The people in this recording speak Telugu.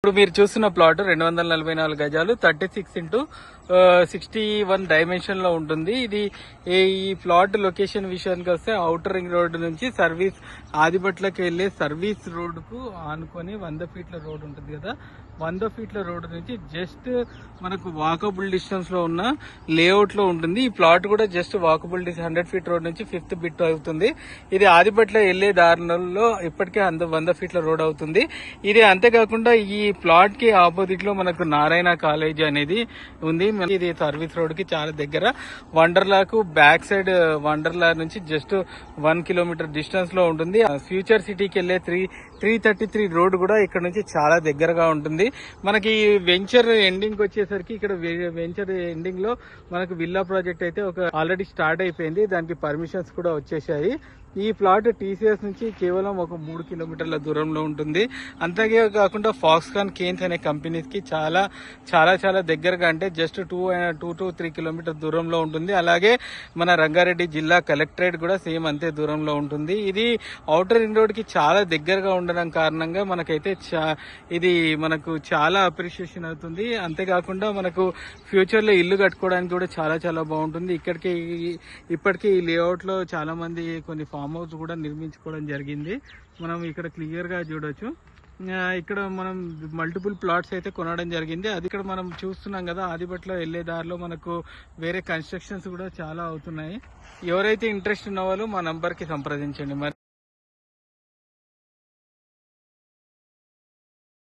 ఇప్పుడు మీరు చూస్తున్న ప్లాట్ 244 గజాలు 36x61 డైమెన్షన్ లో ఉంటుంది. ఇది ఈ ప్లాట్ లొకేషన్ విషయానికి వస్తే ఔటర్ రింగ్ రోడ్ నుంచి సర్వీస్ ఆదిబట్లకి వెళ్లే సర్వీస్ రోడ్ కు ఆనుకొని 100 ఫీట్ల రోడ్ ఉంటుంది కదా, 100 ఫీట్ల రోడ్ నుంచి జస్ట్ మనకు వాకబుల్ డిస్టెన్స్ లో ఉన్న లేఅవుట్ లో ఉంటుంది. ఈ ప్లాట్ కూడా జస్ట్ వాకబుల్ 100 ఫీట్ రోడ్ నుంచి 5th బిట్ అవుతుంది. ఇది ఆదిబట్ల వెళ్లే దారులలో ఇప్పటికే 100 ఫీట్ల రోడ్ అవుతుంది. ఇది అంతేకాకుండా ఈ ప్లాట్ కి ఆపోజిట్ లో మనకు నారాయణ కాలేజ్ అనేది ఉంది. ఇది సర్వీస్ రోడ్ కి చాలా దగ్గర. వండర్లాకు బ్యాక్ సైడ్ వండర్లా నుంచి జస్ట్ 1 కిలోమీటర్ డిస్టెన్స్ లో ఉంటుంది. ఫ్యూచర్ సిటీకి వెళ్లే 333 రోడ్ కూడా ఇక్కడ నుంచి చాలా దగ్గరగా ఉంటుంది. మనకి వెంచర్ ఎండింగ్ వచ్చేసరికి ఇక్కడ వెంచర్ ఎండింగ్ లో మనకు విల్లా ప్రాజెక్ట్ అయితే ఆల్రెడీ స్టార్ట్ అయిపోయింది. దానికి పర్మిషన్స్ కూడా వచ్చేసాయి. ఈ ప్లాట్ టీసీఎస్ నుంచి కేవలం ఒక 3 కిలోమీటర్ల దూరంలో ఉంటుంది. అంతే కాకుండా ఫాక్స్కాన్ కేన్స్ అనే కంపెనీస్ కి చాలా చాలా చాలా దగ్గరగా, అంటే జస్ట్ 2 to 3 కిలోమీటర్ దూరంలో ఉంటుంది. అలాగే మన రంగారెడ్డి జిల్లా కలెక్టరేట్ కూడా సేమ్ అంతే దూరంలో ఉంటుంది. ఇది ఔటర్ రింగ్ రోడ్ కి చాలా దగ్గరగా ఉండడం కారణంగా మనకైతే ఇది మనకు చాలా అప్రిషియేషన్ అవుతుంది. అంతేకాకుండా మనకు ఫ్యూచర్ లో ఇల్లు కట్టుకోవడానికి కూడా చాలా చాలా బాగుంటుంది. ఇప్పటికీ ఈ లేఅవుట్ లో చాలా మంది కొన్ని ఫామ్ హౌస్ కూడా నిర్మించుకోవడం జరిగింది. మనం ఇక్కడ క్లియర్ గా చూడొచ్చు. ఇక్కడ మనం మల్టిపుల్ ప్లాట్స్ అయితే కొనడం జరిగింది. అది ఇక్కడ మనం చూస్తున్నాం కదా, ఆదిబట్ల వెళ్లే దారిలో మనకు వేరే కన్స్ట్రక్షన్స్ కూడా చాలా అవుతున్నాయి. ఎవరైతే ఇంట్రెస్ట్ ఉన్న వాళ్ళు మా నంబర్ కి సంప్రదించండి. మరి